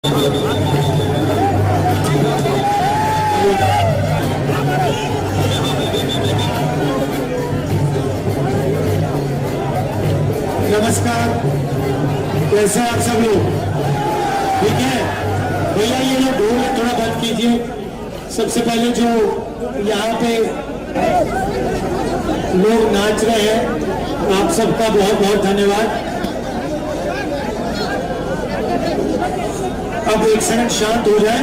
नमस्कार, कैसे आप सब लोग? ठीक है भैया, ये लोग ढोल थोड़ा बंद कीजिए। सबसे पहले जो यहाँ पे लोग नाच रहे हैं, आप सबका बहुत बहुत धन्यवाद। अब एक सेकंड शांत हो जाए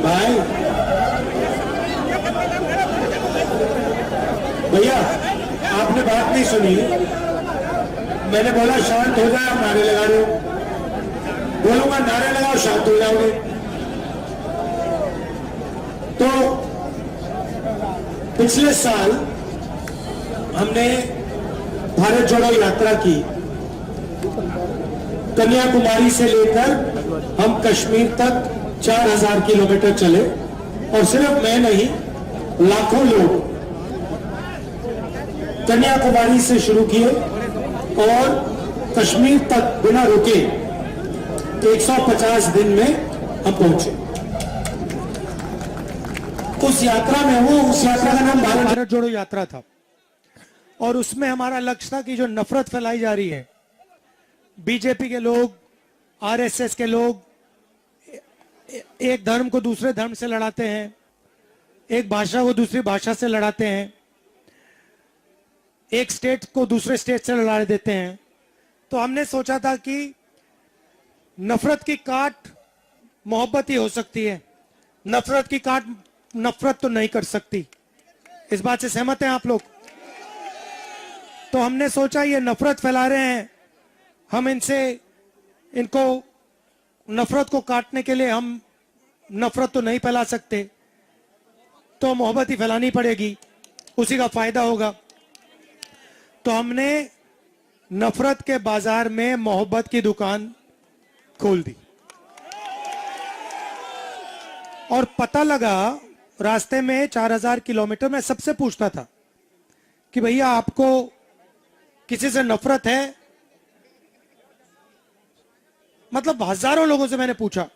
भाई। भैया आपने बात नहीं सुनी, मैंने बोला शांत हो जाए, आप नारे लगा रहे हो। बोलूंगा नारे लगाओ, शांत हो जाओगे। तो पिछले साल हमने भारत जोड़ो यात्रा की। कन्याकुमारी से लेकर हम कश्मीर तक 4000 किलोमीटर चले, और सिर्फ मैं नहीं, लाखों लोग कन्याकुमारी से शुरू किए और कश्मीर तक बिना रुके 150 दिन में हम पहुंचे। उस यात्रा में उस यात्रा का नाम भारत जोड़ो यात्रा था, और उसमें हमारा लक्ष्य था कि जो नफरत फैलाई जा रही है, बीजेपी के लोग, आरएसएस के लोग एक धर्म को दूसरे धर्म से लड़ाते हैं, एक भाषा को दूसरी भाषा से लड़ाते हैं, एक स्टेट को दूसरे स्टेट से लड़ा देते हैं। तो हमने सोचा था कि नफरत की काट मोहब्बत ही हो सकती है, नफरत की काट नफरत तो नहीं कर सकती। इस बात से सहमत हैं आप लोग? तो हमने सोचा ये नफरत फैला रहे हैं, हम इनको नफरत को काटने के लिए हम नफरत तो नहीं फैला सकते, तो मोहब्बत ही फैलानी पड़ेगी, उसी का फायदा होगा। तो हमने नफरत के बाजार में मोहब्बत की दुकान खोल दी, और पता लगा रास्ते में 4000 किलोमीटर में सबसे पूछता था कि भैया आपको किसी से नफरत है? मतलब हजारों लोगों से मैंने पूछा,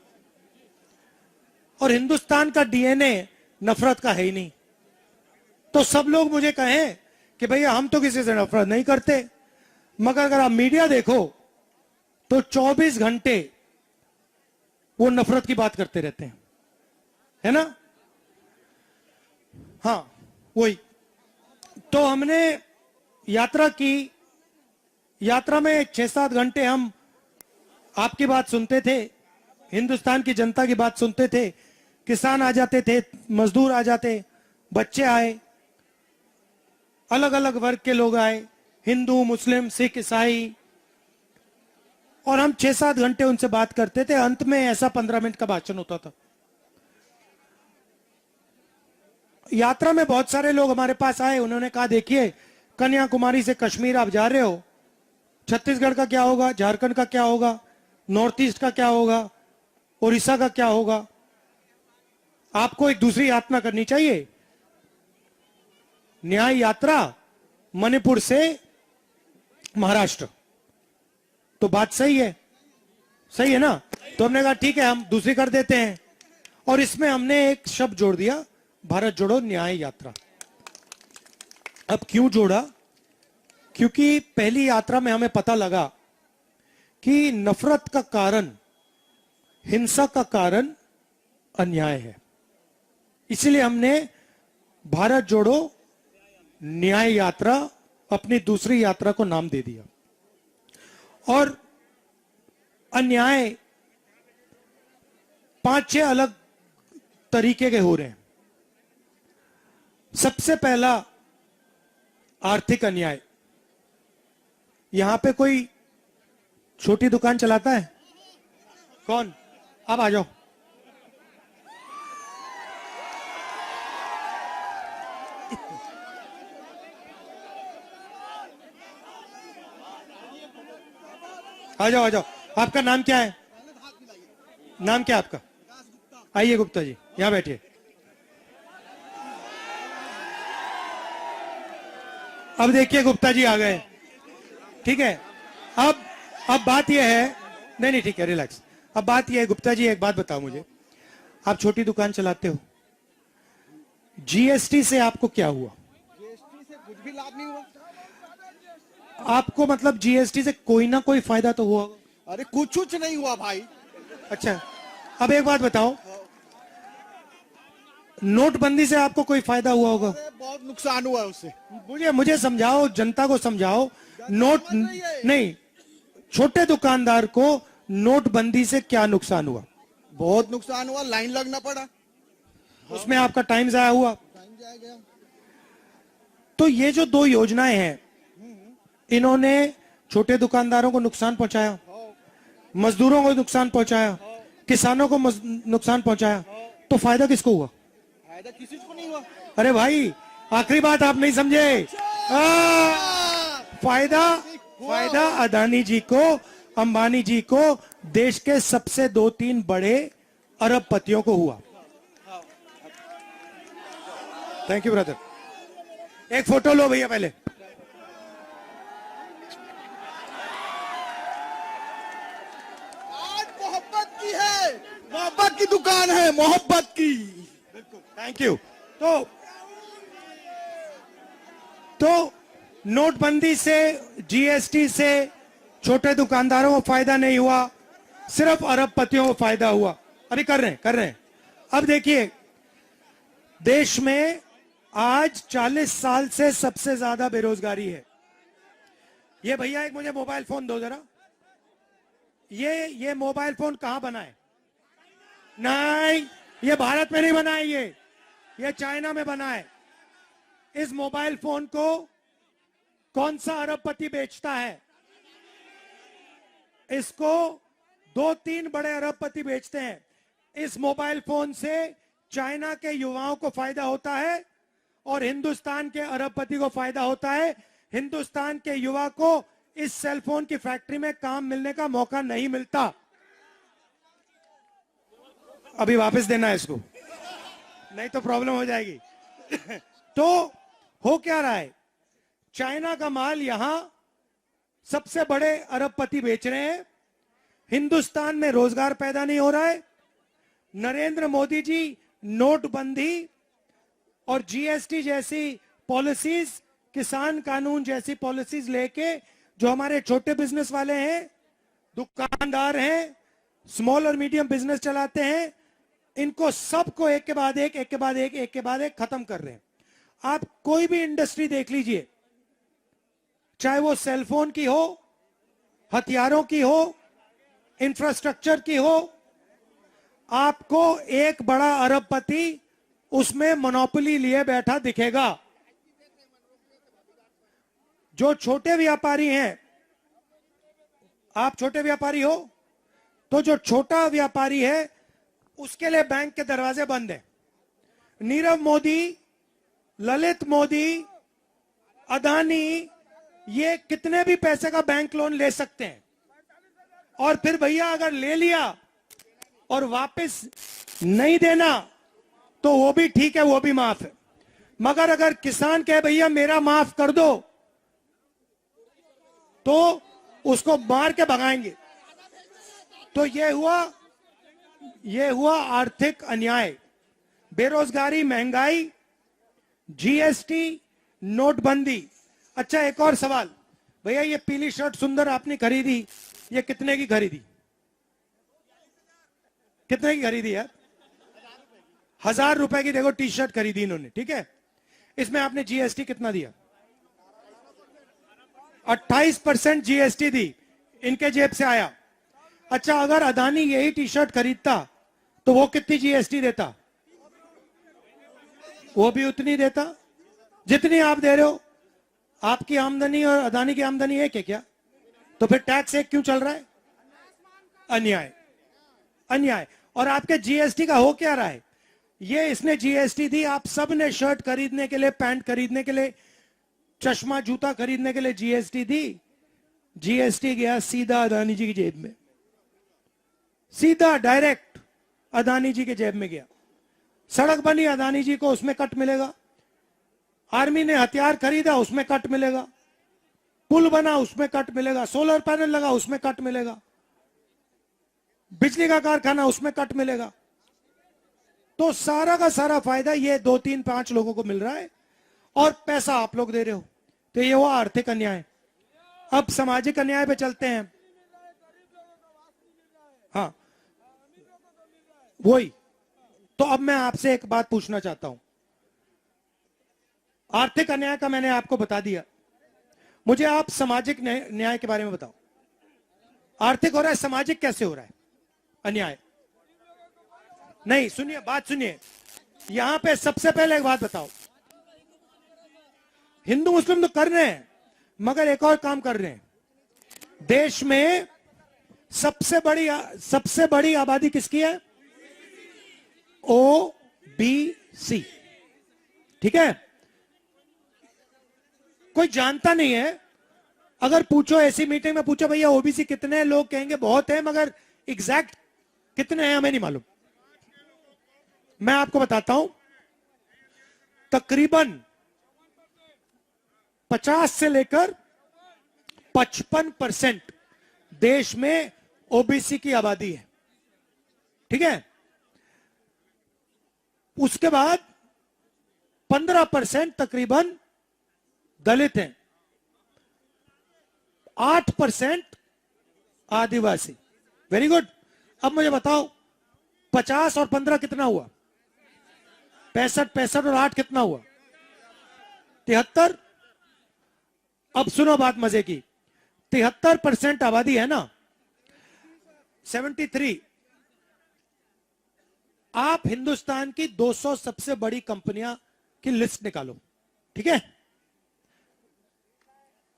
और हिंदुस्तान का डीएनए नफरत का है ही नहीं। तो सब लोग मुझे कहें कि भैया हम तो किसी से नफरत नहीं करते, मगर अगर आप मीडिया देखो तो 24 घंटे वो नफरत की बात करते रहते हैं, है ना? हाँ, वही। तो हमने यात्रा की, यात्रा में 6-7 घंटे हम आपकी बात सुनते थे, हिंदुस्तान की जनता की बात सुनते थे। किसान आ जाते थे, मजदूर आ जाते, बच्चे आए, अलग अलग वर्ग के लोग आए, हिंदू, मुस्लिम, सिख, ईसाई, और हम 6-7 घंटे उनसे बात करते थे। अंत में ऐसा 15 मिनट का भाषण होता था। यात्रा में बहुत सारे लोग हमारे पास आए, उन्होंने कहा देखिए कन्याकुमारी से कश्मीर आप जा रहे हो, छत्तीसगढ़ का क्या होगा, झारखंड का क्या होगा, नॉर्थ ईस्ट का क्या होगा, उड़ीसा का क्या होगा, आपको एक दूसरी यात्रा करनी चाहिए। न्याय यात्रा मणिपुर से महाराष्ट्र, तो बात सही है, सही है ना? तो हमने कहा ठीक है, हम दूसरी कर देते हैं, और इसमें हमने एक शब्द जोड़ दिया, भारत जोड़ो न्याय यात्रा। अब क्यों जोड़ा? क्योंकि पहली यात्रा में हमें पता लगा कि नफरत का कारण, हिंसा का कारण अन्याय है। इसलिए हमने भारत जोड़ो न्याय यात्रा अपनी दूसरी यात्रा को नाम दे दिया। और अन्याय 5-6 अलग तरीके के हो रहे हैं। सबसे पहला आर्थिक अन्याय। यहां पे कोई छोटी दुकान चलाता है? कौन? आप आ जाओ। आ जाओ, आ जाओ। आपका नाम क्या है? नाम क्या है आपका? आइए गुप्ता जी, यहां बैठिए। अब देखिए गुप्ता जी आ गए, ठीक है। अब अब बात यह है, नहीं नहीं ठीक है, रिलैक्स। अब बात यह है, गुप्ता जी एक बात बताओ मुझे, आप छोटी दुकान चलाते हो, जीएसटी से आपको क्या हुआ? जीएसटी से कुछ भी लाभ नहीं हुआ। आपको मतलब जीएसटी से कोई ना कोई फायदा तो हुआ होगा। अरे कुछ नहीं हुआ भाई। अच्छा, अब एक बात बताओ, नोटबंदी से आपको कोई फायदा हुआ होगा? अरे बहुत नुकसान हुआ है उससे। मुझे समझाओ, जनता को समझाओ। नोट नहीं, छोटे दुकानदार को नोटबंदी से क्या नुकसान हुआ? बहुत नुकसान हुआ, लाइन लगना पड़ा, उसमें आपका टाइम जाया हुआ। टाइम जाया गया। तो ये जो दो योजनाएं हैं, इन्होंने छोटे दुकानदारों को नुकसान पहुंचाया, मजदूरों को नुकसान पहुंचाया, किसानों को नुकसान पहुंचाया, तो फायदा किसको हुआ? फायदा किसी को नहीं हुआ। अरे भाई, आखिरी बात आप नहीं समझे। फायदा अदानी जी को, अंबानी जी को, देश के सबसे 2-3 बड़े अरबपतियों को हुआ। Thank you brother. एक फोटो लो भैया पहले। आज मोहब्बत की है, मोहब्बत की दुकान है, मोहब्बत की। Thank you. तो नोटबंदी से, जीएसटी से छोटे दुकानदारों को फायदा नहीं हुआ, सिर्फ अरबपतियों को फायदा हुआ। अरे कर रहे हैं। अब देखिए, देश में आज 40 साल से सबसे ज्यादा बेरोजगारी है। ये भैया एक मुझे मोबाइल फोन दो जरा। ये मोबाइल फोन कहां बना है? नहीं, ये भारत में नहीं बना है, ये चाइना में बना है। इस मोबाइल फोन को कौन सा अरबपति बेचता है? इसको 2-3 बड़े अरबपति बेचते हैं। इस मोबाइल फोन से चाइना के युवाओं को फायदा होता है और हिंदुस्तान के अरबपति को फायदा होता है। हिंदुस्तान के युवा को इस सेलफोन की फैक्ट्री में काम मिलने का मौका नहीं मिलता। अभी वापस देना है इसको, नहीं तो प्रॉब्लम हो जाएगी। तो हो क्या रहा है, चाइना का माल यहां सबसे बड़े अरबपति बेच रहे हैं, हिंदुस्तान में रोजगार पैदा नहीं हो रहा है। नरेंद्र मोदी जी नोटबंदी और जीएसटी जैसी पॉलिसीज, किसान कानून जैसी पॉलिसीज लेके जो हमारे छोटे बिजनेस वाले हैं, दुकानदार हैं, स्मॉल और मीडियम बिजनेस चलाते हैं, इनको सबको एक के बाद एक खत्म कर रहे हैं। आप कोई भी इंडस्ट्री देख लीजिए, चाहे वो सेलफोन की हो, हथियारों की हो, इंफ्रास्ट्रक्चर की हो, आपको एक बड़ा अरबपति उसमें मोनोपोली लिए बैठा दिखेगा। जो छोटे व्यापारी हैं, आप छोटे व्यापारी हो, तो जो छोटा व्यापारी है उसके लिए बैंक के दरवाजे बंद हैं। नीरव मोदी, ललित मोदी, अदानी, ये कितने भी पैसे का बैंक लोन ले सकते हैं, और फिर भैया अगर ले लिया और वापस नहीं देना तो वो भी ठीक है, वो भी माफ है। मगर अगर किसान कहे भैया मेरा माफ कर दो, तो उसको मार के भगाएंगे। तो ये हुआ आर्थिक अन्याय, बेरोजगारी, महंगाई, जीएसटी, नोटबंदी। अच्छा, एक और सवाल भैया, ये पीली शर्ट सुंदर आपने खरीदी, ये कितने की खरीदी? कितने की खरीदी यार? 1000 रुपए की देखो टी शर्ट खरीदी इन्होंने, ठीक है। इसमें आपने जीएसटी कितना दिया? 28% जीएसटी दी, इनके जेब से आया। अच्छा, अगर अदानी यही टी शर्ट खरीदता तो वो कितनी जीएसटी देता? वो भी उतनी देता जितनी आप दे रहे हो। आपकी आमदनी और अदानी की आमदनी एक है क्या? तो फिर टैक्स एक क्यों चल रहा है? अन्याय। और आपके जीएसटी का हो क्या रहा है? ये इसने जीएसटी दी, आप सब ने शर्ट खरीदने के लिए, पैंट खरीदने के लिए, चश्मा, जूता खरीदने के लिए जीएसटी दी। जीएसटी गया सीधा अदानी जी की जेब में, सीधा डायरेक्ट अदानी जी के जेब में गया। सड़क बनी अदानी जी को, उसमें कट मिलेगा। आर्मी ने हथियार खरीदा, उसमें कट मिलेगा। पुल बना उसमें कट मिलेगा, सोलर पैनल लगा उसमें कट मिलेगा, बिजली का कारखाना उसमें कट मिलेगा। तो सारा का सारा फायदा ये 2, 3, 5 लोगों को मिल रहा है और पैसा आप लोग दे रहे हो। तो ये हुआ आर्थिक अन्याय। अब सामाजिक अन्याय पे चलते हैं। हाँ, वही। तो अब मैं आपसे एक बात पूछना चाहता हूं। आर्थिक अन्याय का मैंने आपको बता दिया, मुझे आप सामाजिक न्याय के बारे में बताओ। आर्थिक हो रहा है, सामाजिक कैसे हो रहा है अन्याय? नहीं, सुनिए, बात सुनिए। यहां पे सबसे पहले एक बात बताओ, हिंदू मुस्लिम तो कर रहे हैं, मगर एक और काम कर रहे हैं। देश में सबसे बड़ी आबादी किसकी है? ओबीसी। ठीक है, कोई जानता नहीं है। अगर पूछो, ऐसी मीटिंग में पूछो भैया ओबीसी कितने हैं, लोग कहेंगे बहुत है, मगर एग्जैक्ट कितने हैं हमें नहीं मालूम। मैं आपको बताता हूं, तकरीबन 50 से लेकर 55% देश में ओबीसी की आबादी है। ठीक है, उसके बाद 15% तकरीबन दलित हैं, 8% आदिवासी। Very good. अब मुझे बताओ 50 और 15 कितना हुआ? 65, 65 और 8 कितना हुआ? 73। अब सुनो बात मजे की, 73% आबादी है ना, 73। आप हिंदुस्तान की 200 सबसे बड़ी कंपनियां की लिस्ट निकालो, ठीक है?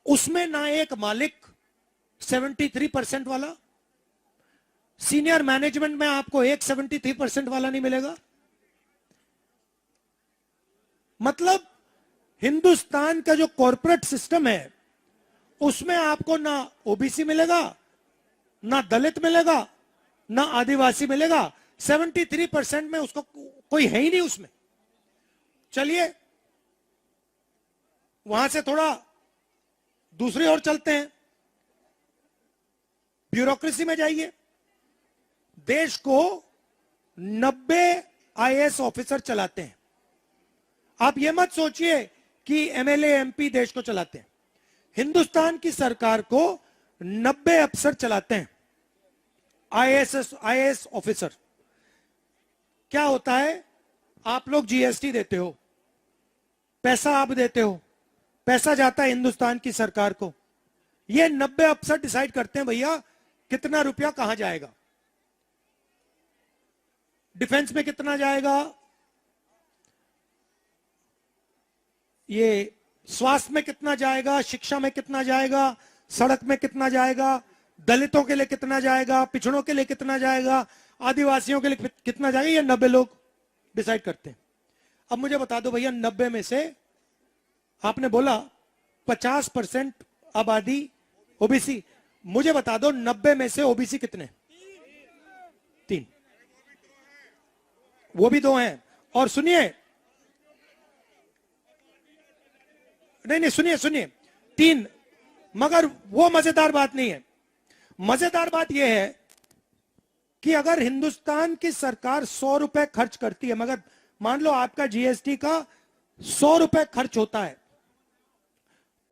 उसमें ना एक मालिक 73% वाला, सीनियर मैनेजमेंट में आपको एक 73% वाला नहीं मिलेगा। मतलब हिंदुस्तान का जो कॉर्पोरेट सिस्टम है उसमें आपको ना ओबीसी मिलेगा, ना दलित मिलेगा, ना आदिवासी मिलेगा। 73% में उसको कोई है ही नहीं उसमें। चलिए वहां से थोड़ा दूसरी ओर चलते हैं, ब्यूरोक्रेसी में जाइए। देश को 90 आईएएस ऑफिसर चलाते हैं। आप ये मत सोचिए कि एमएलए एमपी देश को चलाते हैं। हिंदुस्तान की सरकार को 90 अफसर चलाते हैं, आईएएस ऑफिसर। क्या होता है, आप लोग जीएसटी देते हो, पैसा आप देते हो, पैसा जाता है हिंदुस्तान की सरकार को। ये 90 अफसर डिसाइड करते हैं भैया कितना रुपया कहां जाएगा, डिफेंस में कितना जाएगा, ये स्वास्थ्य में कितना जाएगा, शिक्षा में कितना जाएगा, सड़क में कितना जाएगा, दलितों के लिए कितना जाएगा, पिछड़ों के लिए कितना जाएगा, आदिवासियों के लिए कितना जाएगा। ये 90 लोग डिसाइड करते हैं। अब मुझे बता दो भैया, 90 में से आपने बोला 50% आबादी ओबीसी, मुझे बता दो 90 में से ओबीसी कितने? 3। वो भी 2 हैं। और सुनिए, नहीं सुनिए 3, मगर वो मजेदार बात नहीं है। मजेदार बात यह है कि अगर हिंदुस्तान की सरकार 100 रुपए खर्च करती है, मगर मान लो आपका जीएसटी का 100 रुपए खर्च होता है,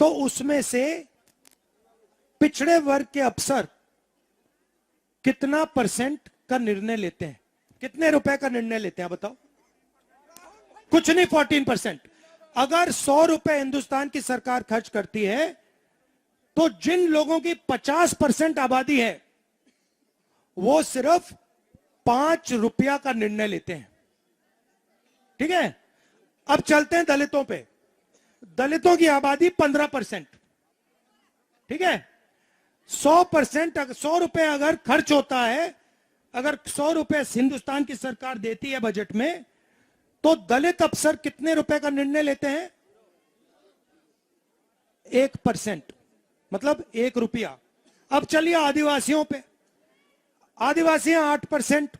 तो उसमें से पिछड़े वर्ग के अफसर कितना % का निर्णय लेते हैं? कितने रुपए का निर्णय लेते हैं बताओ? कुछ नहीं, 14%। अगर 100 रुपए हिंदुस्तान की सरकार खर्च करती है, तो जिन लोगों की 50% आबादी है वो सिर्फ 5 रुपया का निर्णय लेते हैं। ठीक है, अब चलते हैं दलितों पे। दलितों की आबादी 15%। ठीक है, 100%, 100 रुपए अगर खर्च होता है, अगर 100 रुपए हिंदुस्तान की सरकार देती है बजट में, तो दलित अफसर कितने रुपए का निर्णय लेते हैं? 1%, मतलब 1 रुपया। अब चलिए आदिवासियों पे। आदिवासी 8%।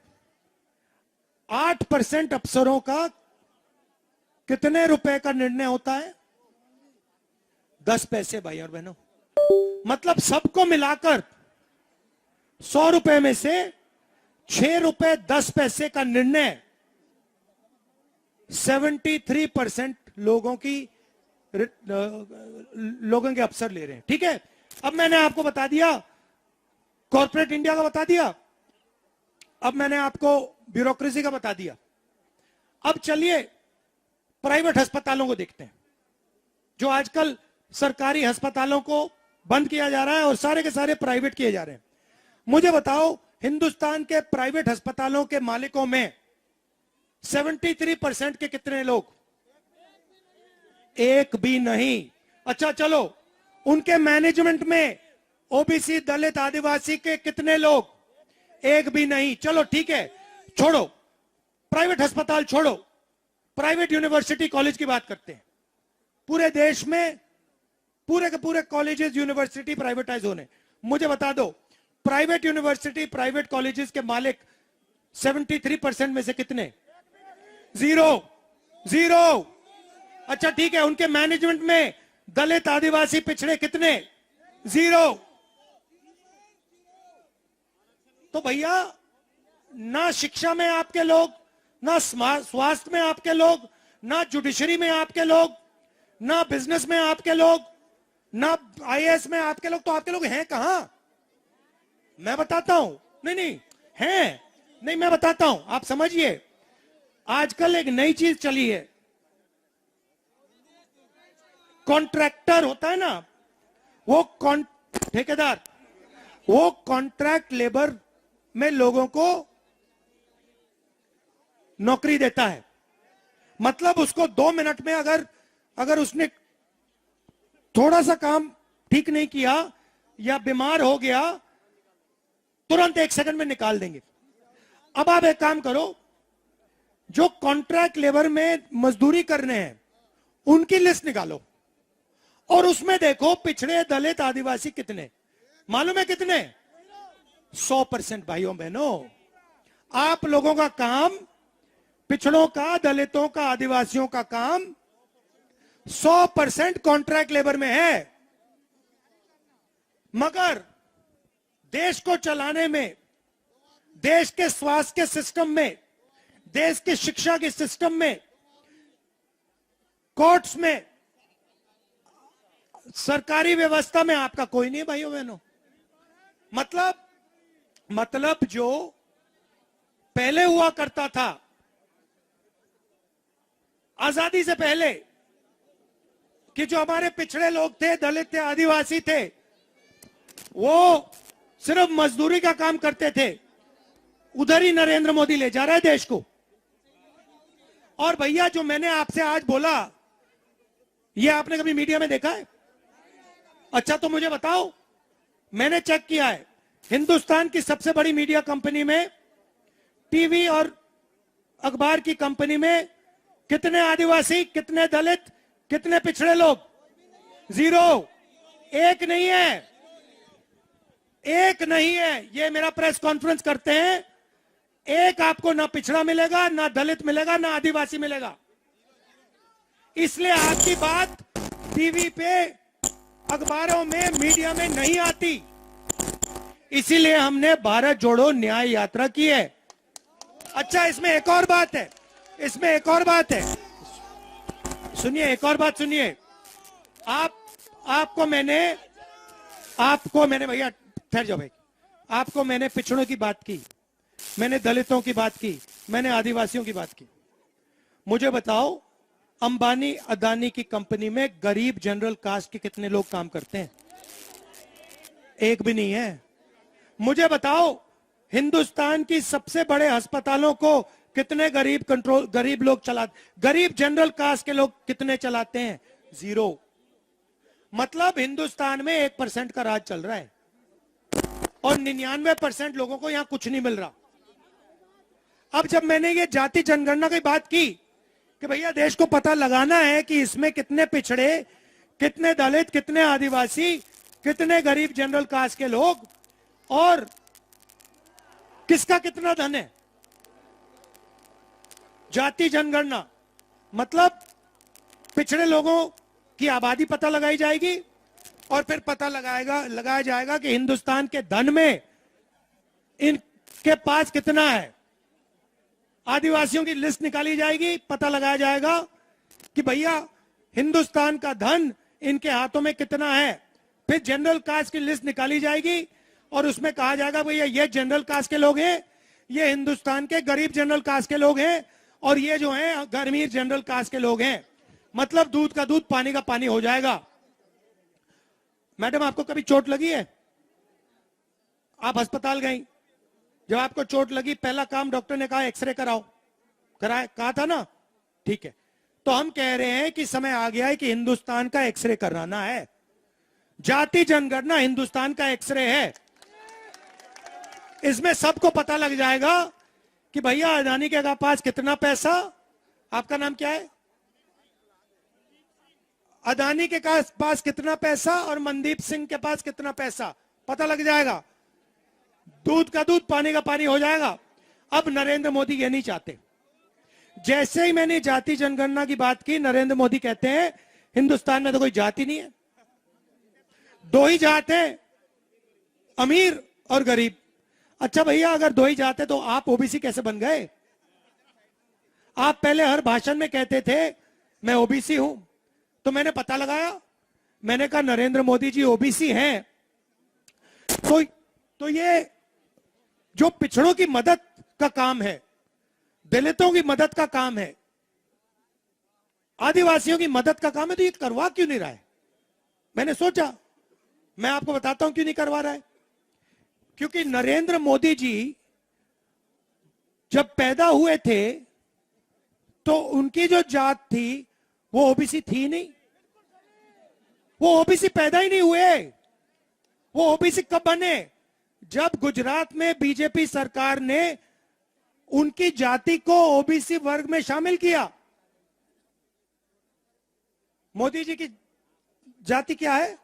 8% अफसरों का कितने रुपए का निर्णय होता है? 10 पैसे भाई और बहनों। मतलब सबको मिलाकर 100 रुपए में से 6 रुपए 10 पैसे का निर्णय 73% लोगों के अफसर ले रहे हैं। ठीक है, अब मैंने आपको बता दिया कॉर्पोरेट इंडिया का, बता दिया, अब मैंने आपको ब्यूरोक्रेसी का बता दिया। अब चलिए प्राइवेट अस्पतालों को देखते हैं। जो आजकल सरकारी अस्पतालों को बंद किया जा रहा है और सारे के सारे प्राइवेट किए जा रहे हैं। मुझे बताओ, हिंदुस्तान के प्राइवेट अस्पतालों के मालिकों में 73% के कितने लोग? एक भी नहीं। अच्छा चलो, उनके मैनेजमेंट में ओबीसी, दलित, आदिवासी के कितने लोग? एक भी नहीं। चलो ठीक है, छोड़ो प्राइवेट अस्पताल, छोड़ो, प्राइवेट यूनिवर्सिटी कॉलेज की बात करते हैं। पूरे देश में पूरे के पूरे कॉलेजेस यूनिवर्सिटी प्राइवेटाइज होने। मुझे बता दो, प्राइवेट यूनिवर्सिटी प्राइवेट कॉलेजेस के मालिक 73% में से कितने? Zero, zero. अच्छा ठीक है, उनके मैनेजमेंट में दलित, आदिवासी, पिछड़े कितने? जीरो। तो भैया, ना शिक्षा में आपके लोग, ना स्वास्थ्य में आपके लोग, ना जुडिशरी में आपके लोग, ना बिजनेस में आपके लोग, ना आईएएस में आपके लोग। तो आपके लोग हैं कहां? मैं बताता हूं। नहीं नहीं हैं, नहीं मैं बताता हूं, आप समझिए। आजकल एक नई चीज चली है, कॉन्ट्रैक्टर होता है ना, वो ठेकेदार, वो कॉन्ट्रैक्ट लेबर में लोगों को नौकरी देता है। मतलब उसको 2 मिनट में अगर उसने थोड़ा सा काम ठीक नहीं किया या बीमार हो गया, तुरंत 1 सेकंड में निकाल देंगे। अब आप एक काम करो, जो कॉन्ट्रैक्ट लेबर में मजदूरी करने हैं उनकी लिस्ट निकालो और उसमें देखो पिछड़े, दलित, आदिवासी कितने। मालूम है कितने? 100%। भाइयों बहनों, आप लोगों का काम, पिछड़ों का, दलितों का, आदिवासियों का काम 100% कॉन्ट्रैक्ट लेबर में है। मगर देश को चलाने में, देश के स्वास्थ्य के सिस्टम में, देश के शिक्षा के सिस्टम में, कोर्ट्स में, सरकारी व्यवस्था में आपका कोई नहीं भाइयों बहनों। मतलब जो पहले हुआ करता था, आजादी से पहले, कि जो हमारे पिछड़े लोग थे, दलित थे, आदिवासी थे, वो सिर्फ मजदूरी का काम करते थे, उधर ही नरेंद्र मोदी ले जा रहा है देश को। और भैया, जो मैंने आपसे आज बोला, ये आपने कभी मीडिया में देखा है? अच्छा तो मुझे बताओ, मैंने चेक किया है, हिंदुस्तान की सबसे बड़ी मीडिया कंपनी में, टीवी और अखबार की कंपनी में कितने आदिवासी, कितने दलित, कितने पिछड़े लोग? जीरो। एक नहीं है, एक नहीं है। ये मेरा प्रेस कॉन्फ्रेंस करते हैं, एक आपको ना पिछड़ा मिलेगा, ना दलित मिलेगा, ना आदिवासी मिलेगा। इसलिए आपकी बात टीवी पे, अखबारों में, मीडिया में नहीं आती। इसीलिए हमने भारत जोड़ो न्याय यात्रा की है। अच्छा, इसमें एक और बात है, इसमें एक और बात है, सुनिए, एक और बात सुनिए। आपको मैंने भैया ठहर जाओ भाई, आपको मैंने पिछड़ों की बात की, मैंने दलितों की बात की, मैंने आदिवासियों की बात की। मुझे बताओ, अंबानी अदानी की कंपनी में गरीब जनरल कास्ट के कितने लोग काम करते हैं? एक भी नहीं है। मुझे बताओ, हिंदुस्तान की सबसे बड़े अस्पतालों को कितने गरीब लोग चलाते, गरीब जनरल कास्ट के लोग कितने चलाते हैं? जीरो। मतलब हिंदुस्तान में 1% का राज चल रहा है और 99% लोगों को यहां कुछ नहीं मिल रहा। अब जब मैंने ये जाति जनगणना की बात की कि भैया देश को पता लगाना है कि इसमें कितने पिछड़े, कितने दलित, कितने आदिवासी, कितने गरीब जनरल कास्ट के लोग और किसका कितना धन है, जाति जनगणना मतलब पिछड़े लोगों की आबादी पता लगाई जाएगी, और फिर पता लगाया जाएगा कि हिंदुस्तान के धन में इनके पास कितना है। आदिवासियों की लिस्ट निकाली जाएगी, पता लगाया जाएगा कि भैया हिंदुस्तान का धन इनके हाथों में कितना है। फिर जनरल कास्ट की लिस्ट निकाली जाएगी और उसमें कहा जाएगा भैया ये जनरल कास्ट के लोग हैं, ये हिंदुस्तान के गरीब जनरल कास्ट के लोग हैं, और ये जो हैं अमीर जनरल कास्ट के लोग हैं। मतलब दूध का दूध पानी का पानी हो जाएगा। मैडम, आपको कभी चोट लगी है? आप अस्पताल गई, जब आपको चोट लगी पहला काम डॉक्टर ने कहा एक्सरे कराओ, कहा था ना? ठीक है, तो हम कह रहे हैं कि समय आ गया है कि हिंदुस्तान का एक्सरे कराना है। जाति जनगणना हिंदुस्तान का एक्सरे है। इसमें सबको पता लग जाएगा कि भैया अडानी के पास कितना पैसा। आपका नाम क्या है? अडानी के पास कितना पैसा और मनदीप सिंह के पास कितना पैसा, पता लग जाएगा। दूध का दूध पानी का पानी हो जाएगा। अब नरेंद्र मोदी ये नहीं चाहते। जैसे ही मैंने जाति जनगणना की बात की, नरेंद्र मोदी कहते हैं हिंदुस्तान में तो कोई जाति नहीं है, दो ही जात है, अमीर और गरीब। अच्छा भैया, अगर दो ही जात है तो आप ओबीसी कैसे बन गए? आप पहले हर भाषण में कहते थे मैं ओबीसी हूं, तो मैंने पता लगाया, मैंने कहा नरेंद्र मोदी जी ओबीसी हैं। तो ये जो पिछड़ों की मदद का काम है, दलितों की मदद का काम है, आदिवासियों की मदद का काम है, तो ये करवा क्यों नहीं रहा है? मैंने सोचा, मैं आपको बताता हूं क्यों नहीं करवा रहा है। क्योंकि नरेंद्र मोदी जी जब पैदा हुए थे तो उनकी जो जात थी वो ओबीसी थी नहीं। वो ओबीसी पैदा ही नहीं हुए। वो ओबीसी कब बने? जब गुजरात में बीजेपी सरकार ने उनकी जाति को ओबीसी वर्ग में शामिल किया। मोदी जी की जाति क्या है?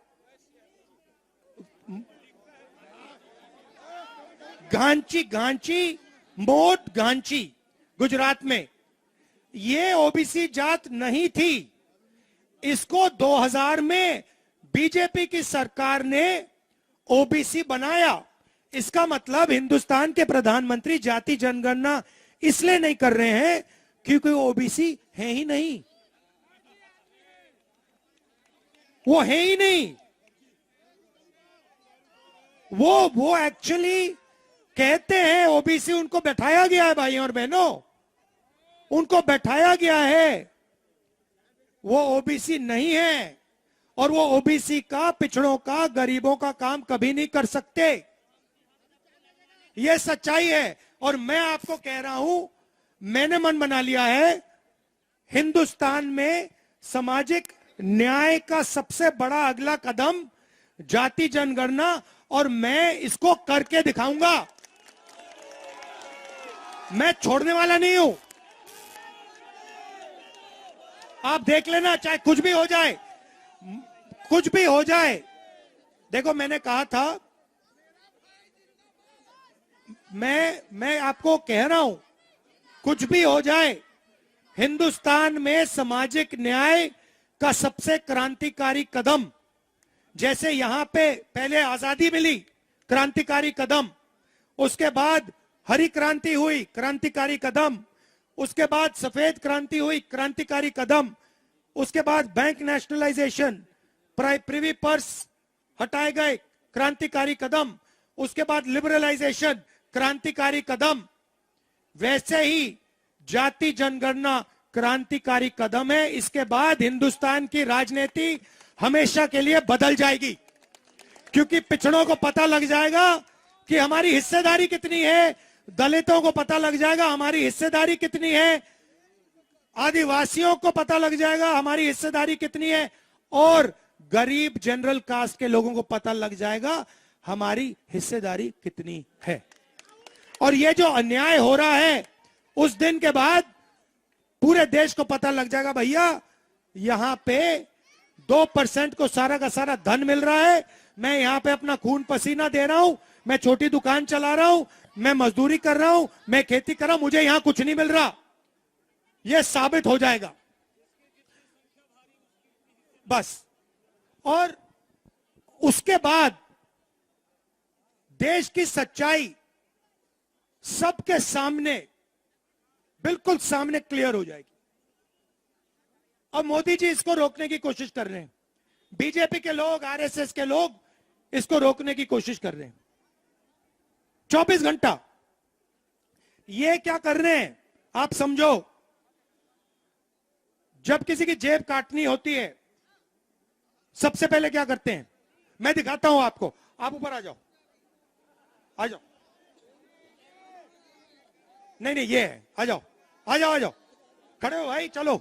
गांची, मोट गांची, गुजरात में। ये ओबीसी जात नहीं थी। इसको 2000 में बीजेपी की सरकार ने ओबीसी बनाया। इसका मतलब हिंदुस्तान के प्रधानमंत्री जाति जनगणना इसलिए नहीं कर रहे हैं क्योंकि ओबीसी है ही नहीं। वो है ही नहीं। वो एक्चुअली कहते हैं ओबीसी, उनको बैठाया गया है भाइयों और बहनों, उनको बैठाया गया है। वो ओबीसी नहीं है और वो ओबीसी का, पिछड़ों का, गरीबों का काम कभी नहीं कर सकते। ये सच्चाई है। और मैं आपको कह रहा हूं, मैंने मन बना लिया है, हिंदुस्तान में सामाजिक न्याय का सबसे बड़ा अगला कदम जाति जनगणना, और मैं इसको करके दिखाऊंगा। मैं छोड़ने वाला नहीं हूं। आप देख लेना, चाहे कुछ भी हो जाए, कुछ भी हो जाए। देखो, मैंने कहा था, मैं आपको कह रहा हूं, कुछ भी हो जाए, हिंदुस्तान में सामाजिक न्याय का सबसे क्रांतिकारी कदम, जैसे यहां पे पहले आजादी मिली, क्रांतिकारी कदम, उसके बाद हरी क्रांति हुई, क्रांतिकारी कदम, उसके बाद सफेद क्रांति हुई, क्रांतिकारी कदम, उसके बाद बैंक नेशनलाइजेशन, प्रिवी पर्स हटाए गए, क्रांतिकारी कदम, उसके बाद लिबरलाइजेशन, क्रांतिकारी कदम। वैसे ही जाति जनगणना क्रांतिकारी कदम है। इसके बाद हिंदुस्तान की राजनीति हमेशा के लिए बदल जाएगी, क्योंकि पिछड़ों को पता लग जाएगा कि हमारी हिस्सेदारी कितनी है, दलितों को पता लग जाएगा हमारी हिस्सेदारी कितनी है, आदिवासियों को पता लग जाएगा हमारी हिस्सेदारी कितनी है, और गरीब जनरल कास्ट के लोगों को पता लग जाएगा हमारी हिस्सेदारी कितनी है। और ये जो अन्याय हो रहा है, उस दिन के बाद पूरे देश को पता लग जाएगा, भैया यहां पे 2% को सारा का सारा धन मिल रहा है। मैं यहां पे अपना खून पसीना दे रहा हूं, मैं छोटी दुकान चला रहा हूं, मैं मजदूरी कर रहा हूं, मैं खेती कर रहा हूं, मुझे यहां कुछ नहीं मिल रहा। यह साबित हो जाएगा बस। और उसके बाद देश की सच्चाई सबके सामने, बिल्कुल सामने क्लियर हो जाएगी। अब मोदी जी इसको रोकने की कोशिश कर रहे हैं, बीजेपी के लोग, आरएसएस के लोग इसको रोकने की कोशिश कर रहे हैं। 24 घंटा ये क्या कर रहे हैं आप समझो। जब किसी की जेब काटनी होती है सबसे पहले क्या करते हैं, मैं दिखाता हूं आपको, आप ऊपर आ जाओ, आ जाओ, नहीं नहीं ये है, आ जाओ आ जाओ आ जाओ, खड़े हो भाई, चलो।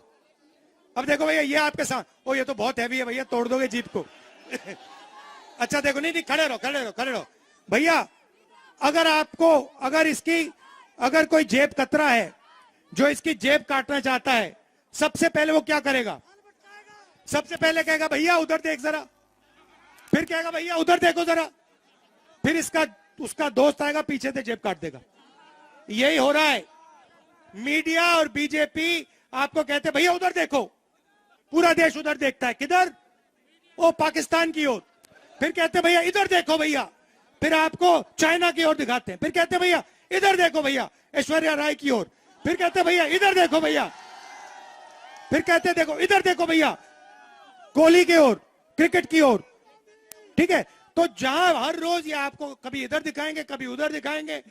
अब देखो भैया ये आपके साथ, ओ ये तो बहुत हैवी है भैया, तोड़ दोगे जीप को। अच्छा देखो, नहीं नहीं खड़े रहो खड़े रहो खड़े रहो भैया। अगर आपको, अगर कोई जेब कतरा है जो इसकी जेब काटना चाहता है, सबसे पहले वो क्या करेगा, सबसे पहले कहेगा भैया उधर देख जरा, फिर कहेगा भैया उधर देखो जरा, फिर उसका दोस्त आएगा पीछे से जेब काट देगा। यही हो रहा है। मीडिया और बीजेपी आपको कहते भैया उधर देखो, पूरा देश उधर देखता है, किधर, वो पाकिस्तान की ओर। फिर कहते भैया इधर देखो भैया, फिर आपको चाइना की ओर दिखाते हैं। फिर कहते भैया इधर देखो भैया, ऐश्वर्या राय की ओर। फिर कहते भैया इधर देखो भैया, फिर कहते देखो इधर देखो भैया, कोहली की ओर, क्रिकेट की ओर। ठीक है, तो जहां हर रोज ये आपको कभी इधर दिखाएंगे, कभी उधर दिखाएंगे,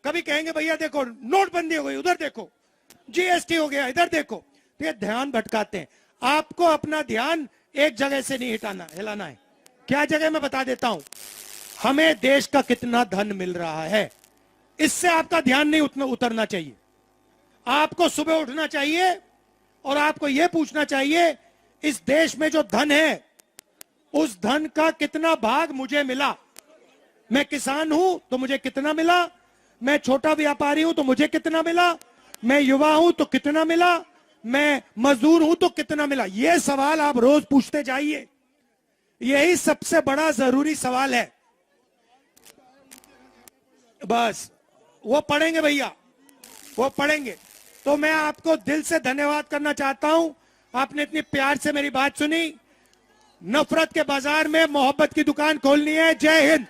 कभी कहेंगे भैया देखो नोटबंदी हो गई, उधर देखो, जीएसटी हो गया, इधर देखो। तो ये ध्यान भटकाते हैं। आपको अपना ध्यान एक जगह से नहीं हिलाना है। क्या जगह मैं बता देता हूं, हमें देश का कितना धन मिल रहा है, इससे आपका ध्यान नहीं उतरना चाहिए। आपको सुबह उठना चाहिए और आपको यह पूछना चाहिए इस देश में जो धन है उस धन का कितना भाग मुझे मिला। मैं किसान हूं तो मुझे कितना मिला, मैं छोटा व्यापारी हूं तो मुझे कितना मिला, मैं युवा हूं तो कितना मिला, मैं मजदूर हूं तो कितना मिला। यह सवाल आप रोज पूछते जाइए, यही सबसे बड़ा जरूरी सवाल है। बस वो पढ़ेंगे भैया, वो पढ़ेंगे। तो मैं आपको दिल से धन्यवाद करना चाहता हूं, आपने इतनी प्यार से मेरी बात सुनी। नफरत के बाजार में मोहब्बत की दुकान खोलनी है। जय हिंद।